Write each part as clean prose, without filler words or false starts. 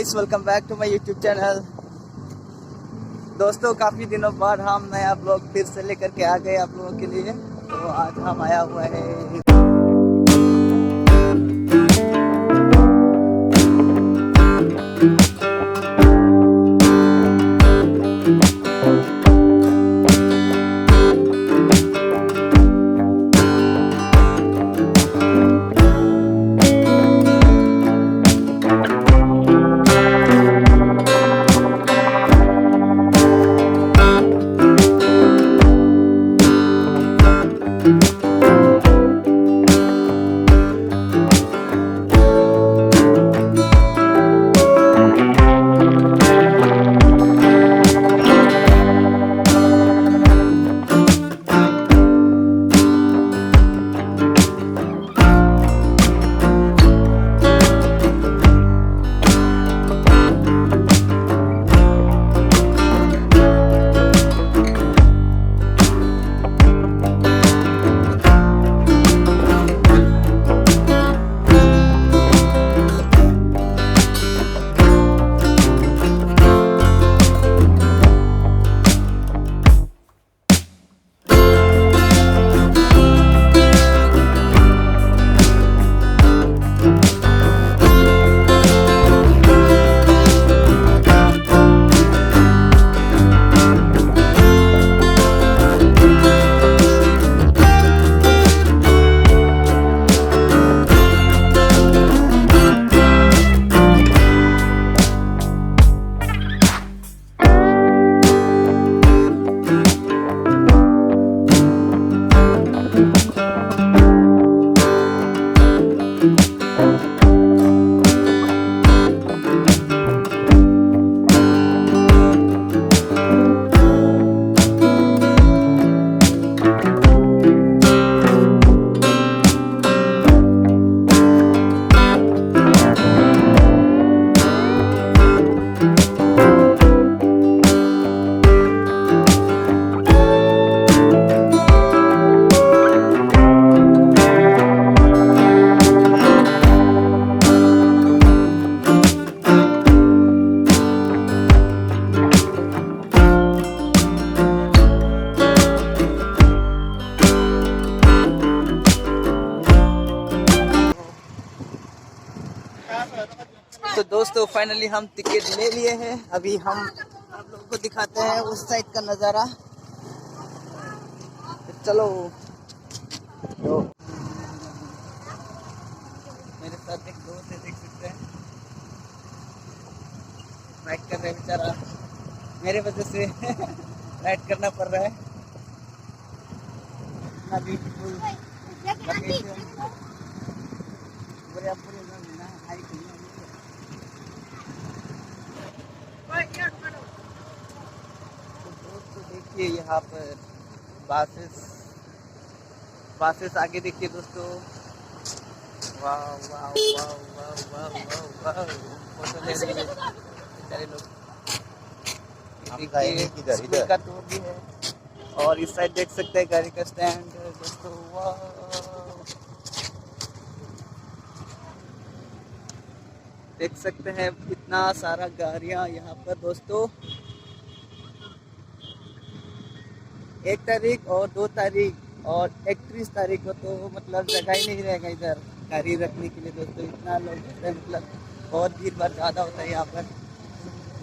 Guys, welcome back to my YouTube channel. दोस्तों, काफ़ी दिनों बाद हम नया ब्लॉग फिर से लेकर के आ गए आप लोगों के लिए। तो आज हम आया हुआ है तो दोस्तों, फाइनली हम टिकट ले लिए हैं। अभी हम आप लोगों को दिखाते हैं उस साइड का नज़ारा। चलो, तो मेरे साथ एक दोस्त है, देख सकते हैं, राइड कर रहे हैं बेचारा। मेरे वजह से राइड करना पड़ रहा है। इतना ब्यूटीफुल देखिए यहाँ पर बासेस आगे देखिए दोस्तों। वाह वाह वाह वाह वाह वाह वाह, फोटो ले रहे हैं बेचारे लोग। देखिए स्कूल का टूर भी है और इस साइड देख सकते हैं गाड़ी का स्टैंड दोस्तों। वाह, देख सकते हैं इतना सारा गाड़ियाँ यहाँ पर दोस्तों। 1 तारीख और 2 तारीख और 31 तारीख को तो मतलब जगह ही नहीं रहेगा इधर गाड़ी रखने के लिए दोस्तों। इतना लोग होते हैं, मतलब बहुत भीड़ भाड़ ज़्यादा होता है यहाँ पर।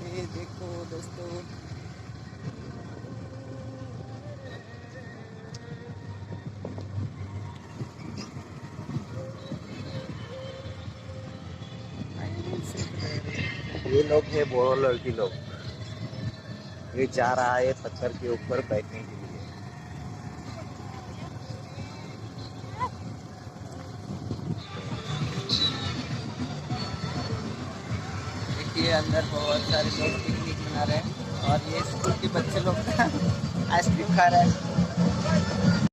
ये देखो दोस्तों, ये लोग है बोरो लड़की लोग। ये जा रहा है पत्थर के ऊपर बैठने के लिए। देखिए अंदर बहुत सारे लोग पिकनिक मना रहे हैं और ये स्कूल के बच्चे लोग आइसक्रीम खा रहे हैं।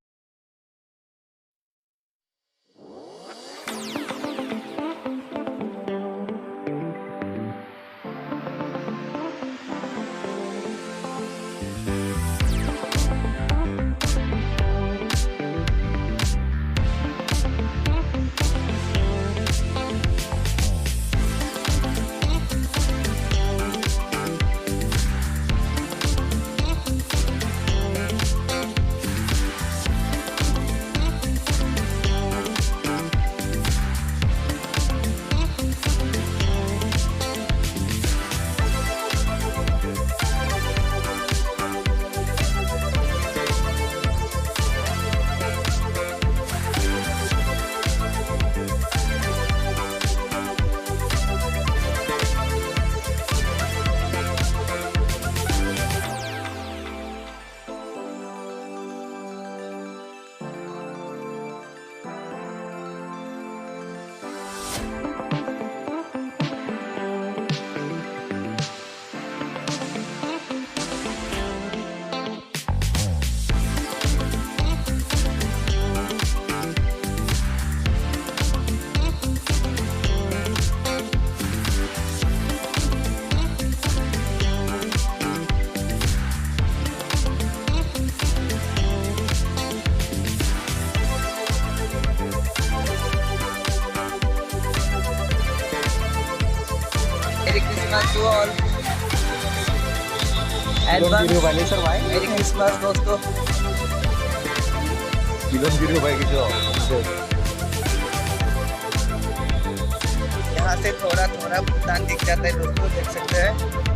Merry Christmas to all. Advance merry Christmas दोस्तों। यहाँ से थोड़ा थोड़ा भूटान दिख जाता है दोस्तों, देख सकते हैं।